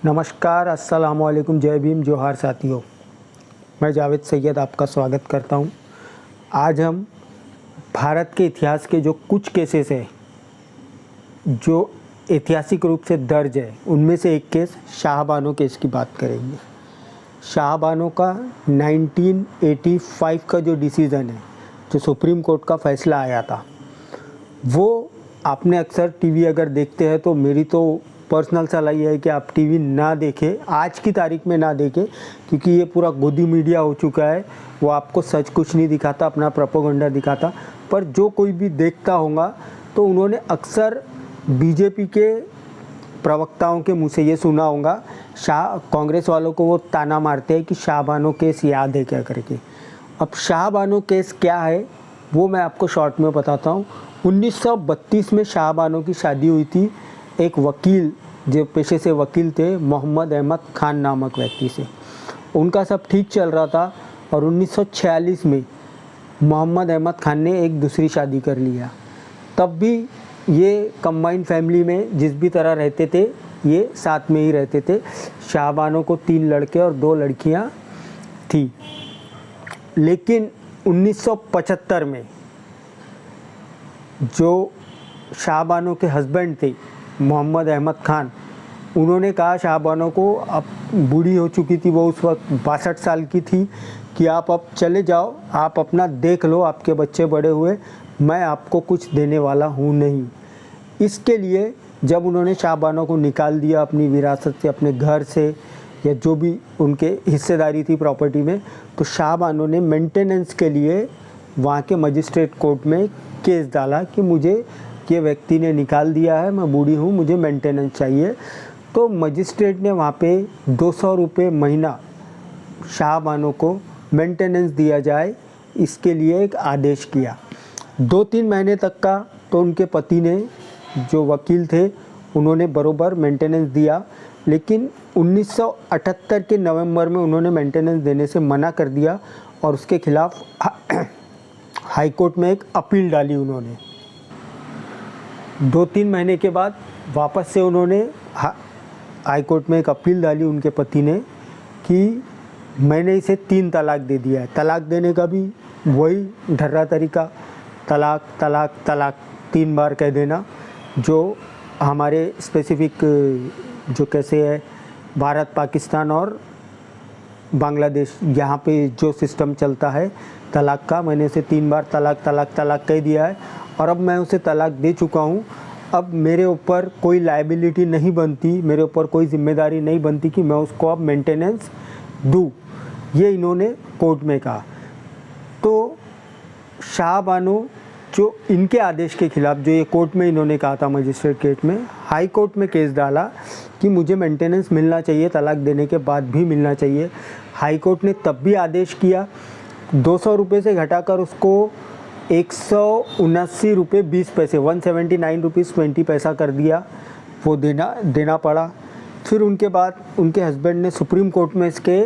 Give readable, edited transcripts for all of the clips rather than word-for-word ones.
नमस्कार, अस्सलाम वालेकुम, जय भीम, जोहार साथियों। मैं जावेद सैयद आपका स्वागत करता हूं। आज हम भारत के इतिहास के जो कुछ केसेस हैं जो ऐतिहासिक रूप से दर्ज है, उनमें से एक केस शाहबानो केस की बात करेंगे। शाहबानो का 1985 का जो डिसीज़न है, जो सुप्रीम कोर्ट का फैसला आया था, वो आपने अक्सर टीवी अगर देखते हैं तो मेरी तो पर्सनल सलाह ये है कि आप टीवी ना देखें, आज की तारीख में ना देखें, क्योंकि ये पूरा गोदी मीडिया हो चुका है। वो आपको सच कुछ नहीं दिखाता, अपना प्रोपेगेंडा दिखाता। पर जो कोई भी देखता होगा तो उन्होंने अक्सर बीजेपी के प्रवक्ताओं के मुँह से ये सुना होगा, कांग्रेस वालों को वो ताना मारते हैं कि शाहबानो केस याद है क्या करके। अब शाहबानो केस क्या है वो मैं आपको शॉर्ट में बताता हूँ। 1932 में शाहबानो की शादी हुई थी एक वकील, जो पेशे से वकील थे, मोहम्मद अहमद खान नामक व्यक्ति से। उनका सब ठीक चल रहा था और 1946 में मोहम्मद अहमद खान ने एक दूसरी शादी कर लिया। तब भी ये कंबाइंड फैमिली में जिस भी तरह रहते थे, ये साथ में ही रहते थे। शाहबानो को 3 लड़के और 2 लड़कियां थी। लेकिन 1975 में जो शाहबानो के हस्बैंड थे मोहम्मद अहमद खान, उन्होंने कहा शाहबानो को, अब बूढ़ी हो चुकी थी वो, उस वक्त 62 साल की थी, कि आप अब चले जाओ, आप अपना देख लो, आपके बच्चे बड़े हुए, मैं आपको कुछ देने वाला हूँ नहीं। इसके लिए जब उन्होंने शाहबानो को निकाल दिया अपनी विरासत से, अपने घर से, या जो भी उनके हिस्सेदारी थी प्रॉपर्टी में, तो शाहबानो ने मेंटेनेंस के लिए वहाँ के मजिस्ट्रेट कोर्ट में केस डाला कि मुझे ये व्यक्ति ने निकाल दिया है, मैं बूढ़ी हूँ, मुझे मेंटेनेंस चाहिए। तो मजिस्ट्रेट ने वहाँ पे 200 रुपये महीना शाहबानो को मेंटेनेंस दिया जाए, इसके लिए एक आदेश किया। 2-3 महीने तक का तो उनके पति ने, जो वकील थे, उन्होंने बरोबर मेंटेनेंस दिया। लेकिन 1978 के नवंबर में उन्होंने मेंटेनेंस देने से मना कर दिया और उसके खिलाफ हाई कोर्ट में एक अपील डाली उन्होंने। 2-3 महीने के बाद वापस से उन्होंने हाई कोर्ट में एक अपील डाली उनके पति ने कि मैंने इसे 3 तलाक दे दिया है। तलाक देने का भी वही ढर्रा तरीका, तलाक तलाक तलाक 3 बार कह देना, जो हमारे स्पेसिफिक जो कैसे है भारत, पाकिस्तान और बांग्लादेश, यहाँ पे जो सिस्टम चलता है तलाक का, मैंने उसे 3 बार तलाक तलाक तलाक कह दिया है और अब मैं उसे तलाक दे चुका हूँ। अब मेरे ऊपर कोई लायबिलिटी नहीं बनती, मेरे ऊपर कोई जिम्मेदारी नहीं बनती कि मैं उसको अब मेंटेनेंस दूँ, ये इन्होंने कोर्ट में कहा। तो शाहबानो जो इनके आदेश के खिलाफ, जो ये कोर्ट में इन्होंने कहा था मजिस्ट्रेट कोर्ट में, हाई कोर्ट में केस डाला कि मुझे मेंटेनेंस मिलना चाहिए, तलाक देने के बाद भी मिलना चाहिए। हाई कोर्ट ने तब भी आदेश किया, 200 रुपये से घटाकर उसको 179 रुपये 20 पैसे, 179 रुपीज़ 20 पैसा कर दिया, वो देना पड़ा। फिर उनके बाद उनके हस्बैंड ने सुप्रीम कोर्ट में इसके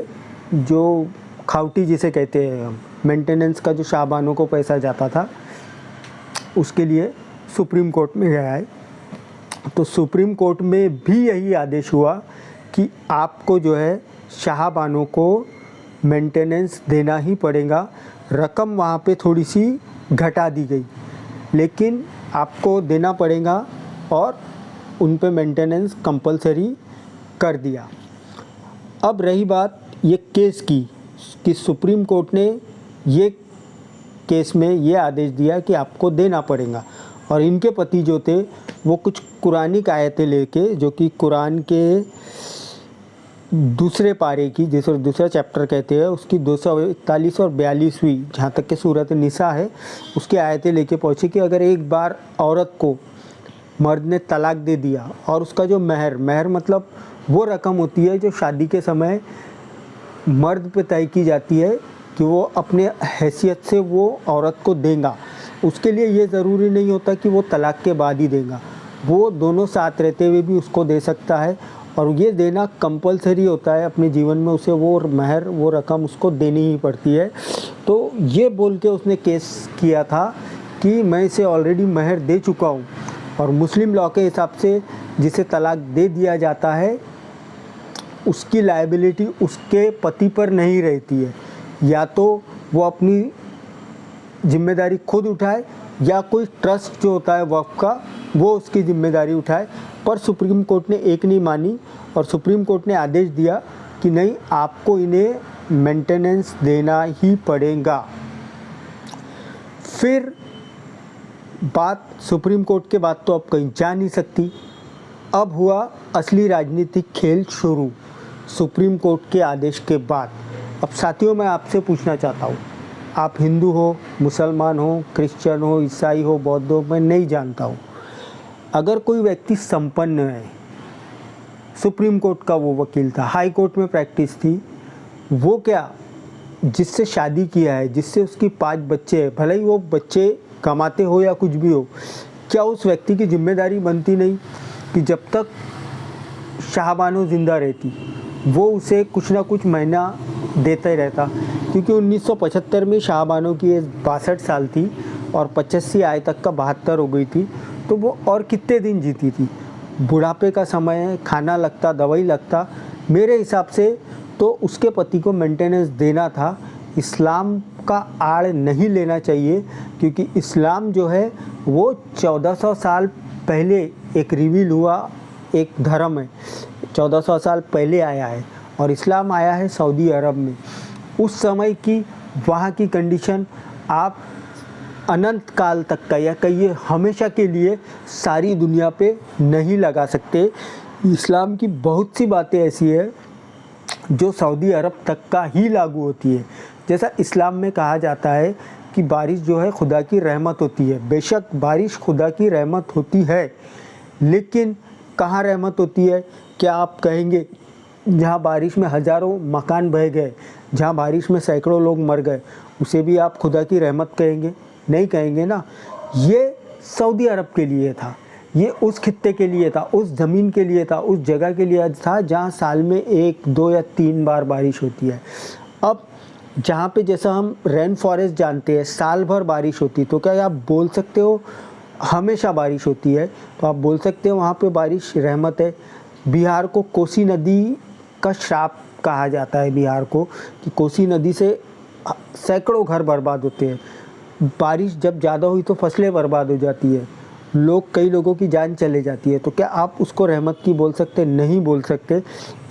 जो खाउटी जिसे कहते हैं, मेंटेनेंस का जो शाहबानो को पैसा जाता था, उसके लिए सुप्रीम कोर्ट में गया है। तो सुप्रीम कोर्ट में भी यही आदेश हुआ कि आपको जो है शाहबानो को मेंटेनेंस देना ही पड़ेगा। रकम वहाँ पे थोड़ी सी घटा दी गई, लेकिन आपको देना पड़ेगा और उन पे मेंटेनेंस कंपलसरी कर दिया। अब रही बात ये केस की, कि सुप्रीम कोर्ट ने ये केस में ये आदेश दिया कि आपको देना पड़ेगा, और इनके पति जो थे वो कुछ कुरानिक आयतें लेके, जो कि कुरान के दूसरे पारे की, जिसे दूसरा चैप्टर कहते हैं, उसकी 241 और 42वीं, जहाँ तक कि सूरत निसा है, उसकी आयतें लेके पहुँचे कि अगर एक बार औरत को मर्द ने तलाक दे दिया और उसका जो महर मतलब वो रकम होती है जो शादी के समय मर्द पे तय की जाती है कि वो अपने हैसियत से वो औरत को देगा। उसके लिए ये ज़रूरी नहीं होता कि वो तलाक के बाद ही देगा, वो दोनों साथ रहते हुए भी उसको दे सकता है, और ये देना कंपलसरी होता है अपने जीवन में, उसे वो महर, वो रकम उसको देनी ही पड़ती है। तो ये बोल के उसने केस किया था कि मैं इसे ऑलरेडी महर दे चुका हूँ, और मुस्लिम लॉ के हिसाब से जिसे तलाक दे दिया जाता है उसकी लायबिलिटी उसके पति पर नहीं रहती है, या तो वो अपनी जिम्मेदारी खुद उठाए या कोई ट्रस्ट जो होता है वक्फ का वो उसकी जिम्मेदारी उठाए। पर सुप्रीम कोर्ट ने एक नहीं मानी और सुप्रीम कोर्ट ने आदेश दिया कि नहीं, आपको इन्हें मेंटेनेंस देना ही पड़ेगा। फिर बात सुप्रीम कोर्ट के बाद तो अब कहीं जा नहीं सकती। अब हुआ असली राजनीतिक खेल शुरू सुप्रीम कोर्ट के आदेश के बाद। अब साथियों, मैं आपसे पूछना चाहता हूँ, आप हिंदू हो, मुसलमान हो, क्रिश्चियन हो, ईसाई हो, बौद्ध हो, मैं नहीं जानता हूँ, अगर कोई व्यक्ति संपन्न है, सुप्रीम कोर्ट का वो वकील था, हाई कोर्ट में प्रैक्टिस थी, वो क्या जिससे शादी किया है, जिससे उसकी 5 बच्चे हैं, भले ही वो बच्चे कमाते हो या कुछ भी हो, क्या उस व्यक्ति की जिम्मेदारी बनती नहीं कि जब तक शाहबानो ज़िंदा रहती वो उसे कुछ ना कुछ महीना देता ही रहता? क्योंकि 1975 में शाहबानो की एज 62 साल थी और 85 आए तक का 72 हो गई थी, तो वो और कितने दिन जीती थी? बुढ़ापे का समय है, खाना लगता, दवाई लगता। मेरे हिसाब से तो उसके पति को मेंटेनेंस देना था। इस्लाम का आड़ नहीं लेना चाहिए, क्योंकि इस्लाम जो है वो 1400 साल पहले एक रिवील हुआ एक धर्म है, 1400 साल पहले आया है, और इस्लाम आया है सऊदी अरब में। उस समय की वहाँ की कंडीशन आप अनंत काल तक का या कहिए हमेशा के लिए सारी दुनिया पे नहीं लगा सकते। इस्लाम की बहुत सी बातें ऐसी है जो सऊदी अरब तक का ही लागू होती है। जैसा इस्लाम में कहा जाता है कि बारिश जो है खुदा की रहमत होती है। बेशक बारिश खुदा की रहमत होती है, लेकिन कहाँ रहमत होती है? क्या आप कहेंगे जहाँ बारिश में हज़ारों मकान बह गए, जहाँ बारिश में सैकड़ों लोग मर गए, उसे भी आप खुदा की रहमत कहेंगे? नहीं कहेंगे ना। ये सऊदी अरब के लिए था, ये उस खित्ते के लिए था, उस ज़मीन के लिए था, उस जगह के लिए था जहाँ साल में 1, 2 या 3 बार बारिश होती है। अब जहाँ पे जैसा हम रेन फॉरेस्ट जानते हैं साल भर बारिश होती, तो क्या आप बोल सकते हो हमेशा बारिश होती है? तो आप बोल सकते हो वहाँ पे बारिश रहमत है। बिहार को कोसी नदी का श्राप कहा जाता है, बिहार को, कि कोसी नदी से सैकड़ों घर बर्बाद होते हैं। बारिश जब ज़्यादा हुई तो फसलें बर्बाद हो जाती है, कई लोगों की जान चले जाती है। तो क्या आप उसको रहमत की बोल सकते? नहीं बोल सकते।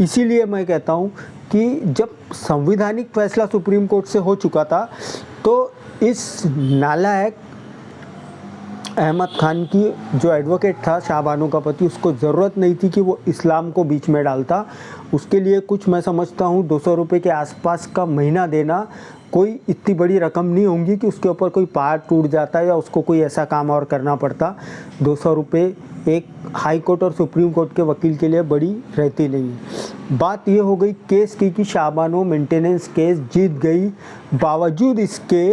इसीलिए मैं कहता हूँ कि जब संवैधानिक फैसला सुप्रीम कोर्ट से हो चुका था, तो इस नालायक अहमद खान की जो एडवोकेट था, शाहबानो का पति, उसको ज़रूरत नहीं थी कि वो इस्लाम को बीच में डालता। उसके लिए कुछ मैं समझता हूँ 200 रुपये के आसपास का महीना देना कोई इतनी बड़ी रकम नहीं होंगी कि उसके ऊपर कोई पहाड़ टूट जाता या उसको कोई ऐसा काम और करना पड़ता। 200 रुपये एक हाई कोर्ट और सुप्रीम कोर्ट के वकील के लिए बड़ी रहती नहीं। बात ये हो गई केस की कि शाहबानो मेंटेनेंस केस जीत गई, बावजूद इसके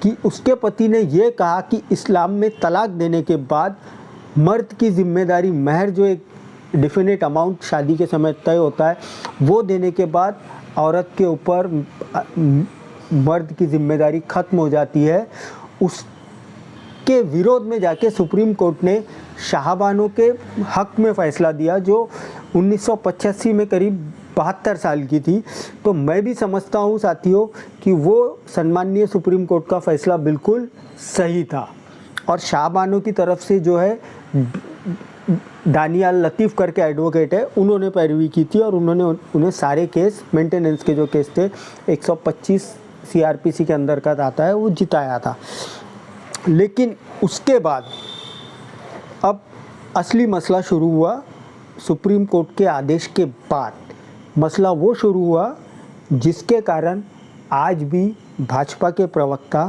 कि उसके पति ने ये कहा कि इस्लाम में तलाक देने के बाद मर्द की जिम्मेदारी, महर जो एक डिफिनिट अमाउंट शादी के समय तय होता है, वो देने के बाद औरत के ऊपर मर्द की जिम्मेदारी ख़त्म हो जाती है। उसके विरोध में जाके सुप्रीम कोर्ट ने शाहबानो के हक में फ़ैसला दिया, जो 1985 में करीब 72 साल की थी। तो मैं भी समझता हूँ साथियों कि वो सम्माननीय सुप्रीम कोर्ट का फ़ैसला बिल्कुल सही था। और शाहबानो की तरफ से जो है दानियाल लतीफ़ करके एडवोकेट है, उन्होंने पैरवी की थी और उन्होंने उन्हें सारे केस, मेंटेनेंस के जो केस थे 125 CRPC के अंदर का आता है, वो जिताया था। लेकिन उसके बाद अब असली मसला शुरू हुआ। सुप्रीम कोर्ट के आदेश के बाद मसला वो शुरू हुआ जिसके कारण आज भी भाजपा के प्रवक्ता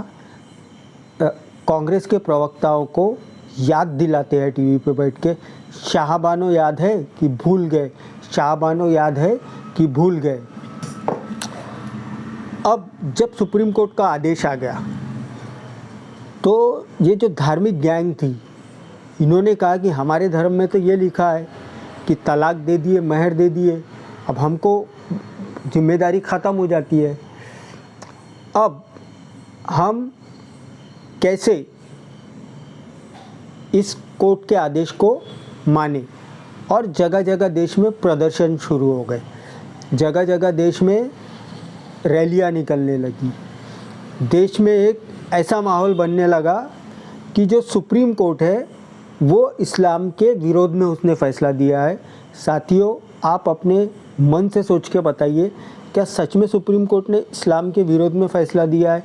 कांग्रेस के प्रवक्ताओं को याद दिलाते हैं टीवी पे बैठ के, शाहबानो याद है कि भूल गए, शाहबानो याद है कि भूल गए। अब जब सुप्रीम कोर्ट का आदेश आ गया तो ये जो धार्मिक गैंग थी, इन्होंने कहा कि हमारे धर्म में तो ये लिखा है कि तलाक दे दिए, महर दे दिए, अब हमको जिम्मेदारी ख़त्म हो जाती है। अब हम कैसे इस कोर्ट के आदेश को माने? और जगह जगह देश में प्रदर्शन शुरू हो गए। जगह जगह देश में रैलियां निकलने लगी। देश में एक ऐसा माहौल बनने लगा कि जो सुप्रीम कोर्ट है वो इस्लाम के विरोध में उसने फ़ैसला दिया है। साथियों, आप अपने मन से सोच के बताइए, क्या सच में सुप्रीम कोर्ट ने इस्लाम के विरोध में फ़ैसला दिया है?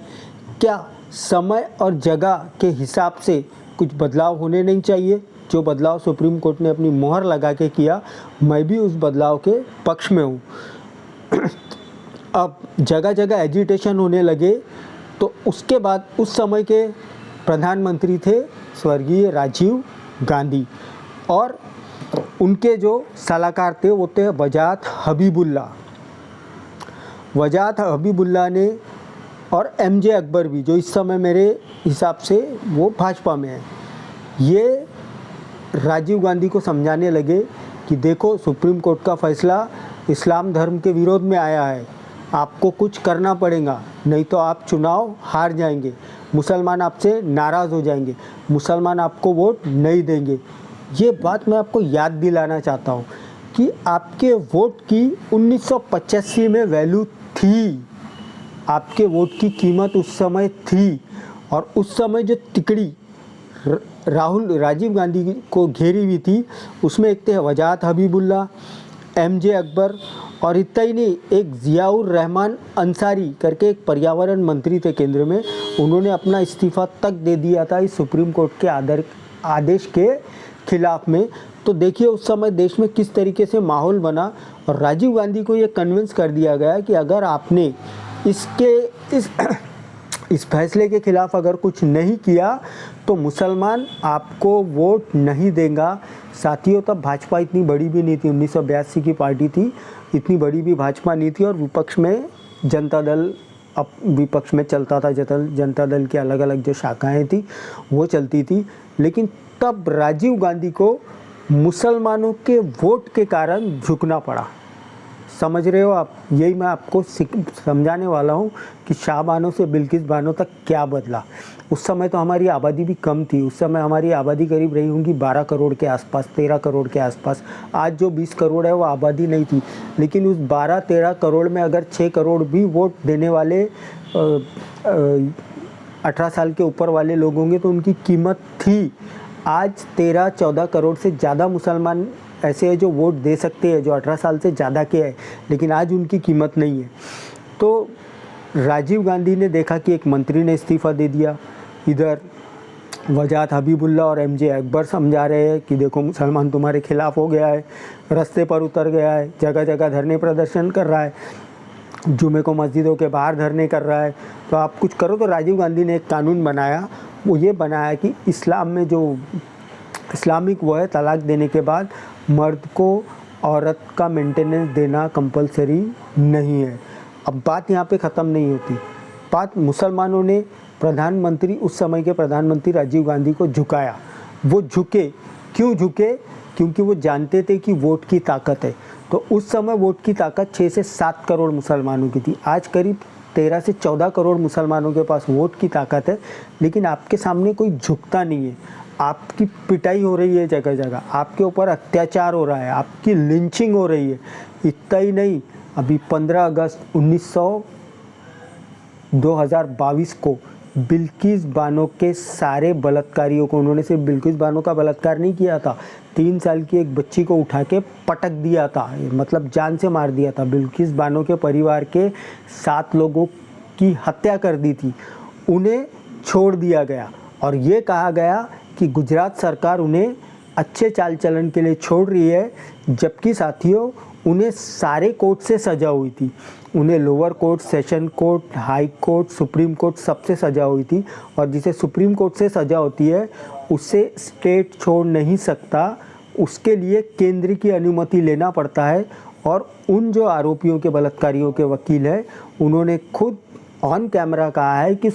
क्या समय और जगह के हिसाब से कुछ बदलाव होने नहीं चाहिए? जो बदलाव सुप्रीम कोर्ट ने अपनी मोहर लगा के किया, मैं भी उस बदलाव के पक्ष में हूँ। अब जगह जगह एजिटेशन होने लगे तो उसके बाद उस समय के प्रधानमंत्री थे स्वर्गीय राजीव गांधी, और उनके जो सलाहकार थे वो थे वजाहत हबीबुल्ला। वजाहत हबीबुल्ला ने और एमजे अकबर भी, जो इस समय मेरे हिसाब से वो भाजपा में है, ये राजीव गांधी को समझाने लगे कि देखो, सुप्रीम कोर्ट का फैसला इस्लाम धर्म के विरोध में आया है, आपको कुछ करना पड़ेगा, नहीं तो आप चुनाव हार जाएंगे, मुसलमान आपसे नाराज़ हो जाएंगे, मुसलमान आपको वोट नहीं देंगे। ये बात मैं आपको याद दिलाना चाहता हूँ कि आपके वोट की 1985 में वैल्यू थी, आपके वोट की कीमत उस समय थी, और उस समय जो तिकड़ी राजीव गांधी को घेरी हुई थी उसमें एक थे वजाहत हबीबुल्ला, एमजे अकबर, और इतना ही नहीं, एक ज़ियाउर रहमान अंसारी करके एक पर्यावरण मंत्री थे केंद्र में, उन्होंने अपना इस्तीफ़ा तक दे दिया था इस सुप्रीम कोर्ट के आदेश के खिलाफ में। तो देखिए उस समय देश में किस तरीके से माहौल बना, और राजीव गांधी को ये कन्विंस कर दिया गया कि अगर आपने इस फैसले के खिलाफ अगर कुछ नहीं किया तो मुसलमान आपको वोट नहीं देगा। साथियों, तब भाजपा इतनी बड़ी भी नहीं थी, 1982 की पार्टी थी, इतनी बड़ी भी भाजपा नहीं थी, और विपक्ष में जनता दल, अब विपक्ष में चलता था, जनता दल की अलग अलग जो शाखाएं थी वो चलती थी। लेकिन तब राजीव गांधी को मुसलमानों के वोट के कारण झुकना पड़ा। समझ रहे हो आप? यही मैं आपको समझाने वाला हूँ कि शाहबानो से बिल्किस बानो तक क्या बदला। उस समय तो हमारी आबादी भी कम थी, उस समय हमारी आबादी करीब रही होंगी 12 करोड़ के आसपास, 13 करोड़ के आसपास। आज जो 20 करोड़ है वो आबादी नहीं थी, लेकिन उस 12-13 करोड़ में अगर 6 करोड़ भी वोट देने वाले 18 साल के ऊपर वाले लोग होंगे तो उनकी कीमत थी। आज 13-14 करोड़ से ज़्यादा मुसलमान ऐसे हैं जो वोट दे सकते हैं, जो 18 साल से ज़्यादा के हैं, लेकिन आज उनकी कीमत नहीं है। तो राजीव गांधी ने देखा कि एक मंत्री ने इस्तीफ़ा दे दिया, इधर वजाहत हबीबुल्ला और एमजे अकबर समझा रहे हैं कि देखो मुसलमान तुम्हारे खिलाफ हो गया है, रास्ते पर उतर गया है, जगह जगह धरने प्रदर्शन कर रहा है, जुमे को मस्जिदों के बाहर धरने कर रहा है, तो आप कुछ करो। तो राजीव गांधी ने एक कानून बनाया, वो ये बनाया कि इस्लाम में जो इस्लामिक वो है, तलाक देने के बाद मर्द को औरत का मेंटेनेंस देना कंपलसरी नहीं है। अब बात यहाँ पे ख़त्म नहीं होती, बात मुसलमानों ने प्रधानमंत्री, उस समय के प्रधानमंत्री राजीव गांधी को झुकाया। वो झुके, क्यों झुके? क्योंकि वो जानते थे कि वोट की ताकत है। तो उस समय वोट की ताकत 6 से 7 करोड़ मुसलमानों की थी, आज करीब 13 से 14 करोड़ मुसलमानों के पास वोट की ताकत है, लेकिन आपके सामने कोई झुकता नहीं है। आपकी पिटाई हो रही है जगह जगह, आपके ऊपर अत्याचार हो रहा है, आपकी लिंचिंग हो रही है। इतना ही नहीं, अभी 15 अगस्त 2022 को बिल्किस बानो के सारे बलात्कारियों को, उन्होंने सिर्फ बिल्किस बानो का बलात्कार नहीं किया था, 3 साल की एक बच्ची को उठा के पटक दिया था, मतलब जान से मार दिया था। बिल्किस बानो के परिवार के 7 लोगों की हत्या कर दी थी, उन्हें छोड़ दिया गया, और ये कहा गया कि गुजरात सरकार उन्हें अच्छे चाल चलन के लिए छोड़ रही है, जबकि साथियों उन्हें सारे कोर्ट से सज़ा हुई थी। उन्हें lower court, session court, high court, supreme court सबसे सज़ा हुई थी, और जिसे सुप्रीम कोर्ट से सज़ा होती है उसे स्टेट छोड़ नहीं सकता, उसके लिए केंद्र की अनुमति लेना पड़ता है। और उन जो आरोपियों के, बलात्कारियों के वकील हैं, उन्होंने खुद ऑन कैमरा कहा है कि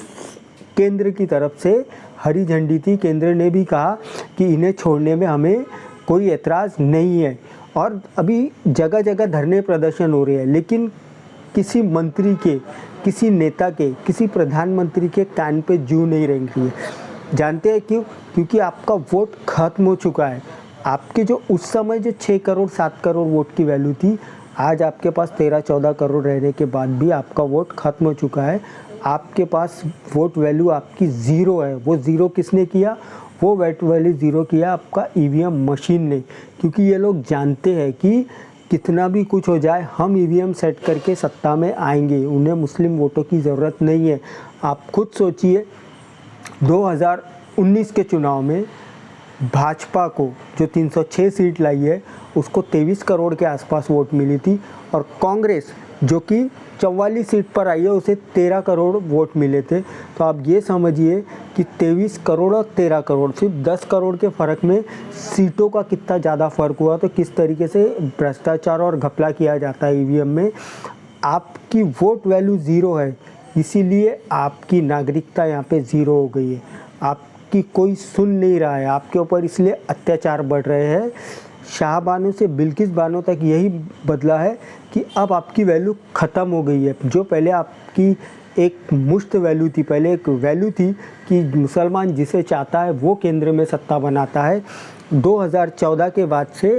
केंद्र की तरफ से हरी झंडी थी, केंद्र ने भी कहा कि इन्हें छोड़ने में हमें कोई एतराज़ नहीं है। और अभी जगह जगह धरने प्रदर्शन हो रहे हैं, लेकिन किसी मंत्री के, किसी नेता के, किसी प्रधानमंत्री के कान पे जूं नहीं रेंग रही है। जानते हैं क्यों? क्योंकि आपका वोट खत्म हो चुका है। आपके जो उस समय जो 6 करोड़ 7 करोड़ वोट की वैल्यू थी, आज आपके पास 13-14 करोड़ रहने के बाद भी आपका वोट ख़त्म हो चुका है। आपके पास वोट वैल्यू आपकी ज़ीरो है। वो ज़ीरो किसने किया? वो वोट वैल्यू ज़ीरो किया आपका ईवीएम मशीन ने, क्योंकि ये लोग जानते हैं कि कितना भी कुछ हो जाए हम ईवीएम सेट करके सत्ता में आएंगे, उन्हें मुस्लिम वोटों की ज़रूरत नहीं है। आप खुद सोचिए 2019 के चुनाव में भाजपा को जो 306 सीट लाई है उसको 23 करोड़ के आसपास वोट मिली थी, और कांग्रेस जो कि 44 सीट पर आई है उसे 13 करोड़ वोट मिले थे। तो आप ये समझिए कि 23 करोड़ और 13 करोड़, सिर्फ 10 करोड़ के फ़र्क में सीटों का कितना ज़्यादा फ़र्क हुआ। तो किस तरीके से भ्रष्टाचार और घपला किया जाता है ईवीएम में। आपकी वोट वैल्यू ज़ीरो है, इसीलिए आपकी नागरिकता यहाँ पे ज़ीरो हो गई है। आपकी कोई सुन नहीं रहा है आपके ऊपर, इसलिए अत्याचार बढ़ रहे हैं। शाहबानो से बिल्किस बानो तक यही बदला है कि अब आपकी वैल्यू ख़त्म हो गई है। जो पहले आपकी एक मुश्त वैल्यू थी, पहले एक वैल्यू थी कि मुसलमान जिसे चाहता है वो केंद्र में सत्ता बनाता है, 2014 के बाद से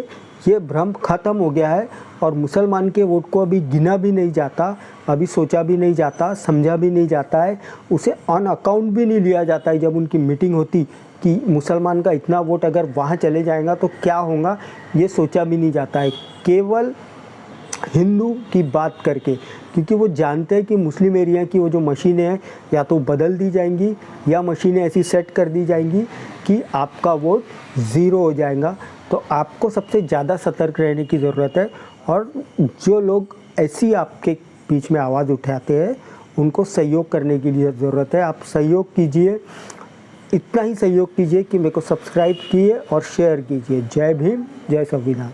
ये भ्रम ख़त्म हो गया है। और मुसलमान के वोट को अभी गिना भी नहीं जाता, अभी सोचा भी नहीं जाता, समझा भी नहीं जाता है, उसे ऑन अकाउंट भी नहीं लिया जाता है। जब उनकी मीटिंग होती कि मुसलमान का इतना वोट अगर वहाँ चले जाएगा तो क्या होगा, ये सोचा भी नहीं जाता है। केवल हिंदू की बात करके, क्योंकि वो जानते हैं कि मुस्लिम एरिया की वो जो मशीनें हैं या तो बदल दी जाएंगी या मशीनें ऐसी सेट कर दी जाएंगी कि आपका वोट ज़ीरो हो जाएगा। तो आपको सबसे ज़्यादा सतर्क रहने की ज़रूरत है, और जो लोग ऐसी आपके बीच में आवाज़ उठाते हैं उनको सहयोग करने की लिए ज़रूरत है। आप सहयोग कीजिए, इतना ही सहयोग कीजिए कि मेरे को सब्सक्राइब कीजिए और शेयर कीजिए। जय भीम, जय संविधान।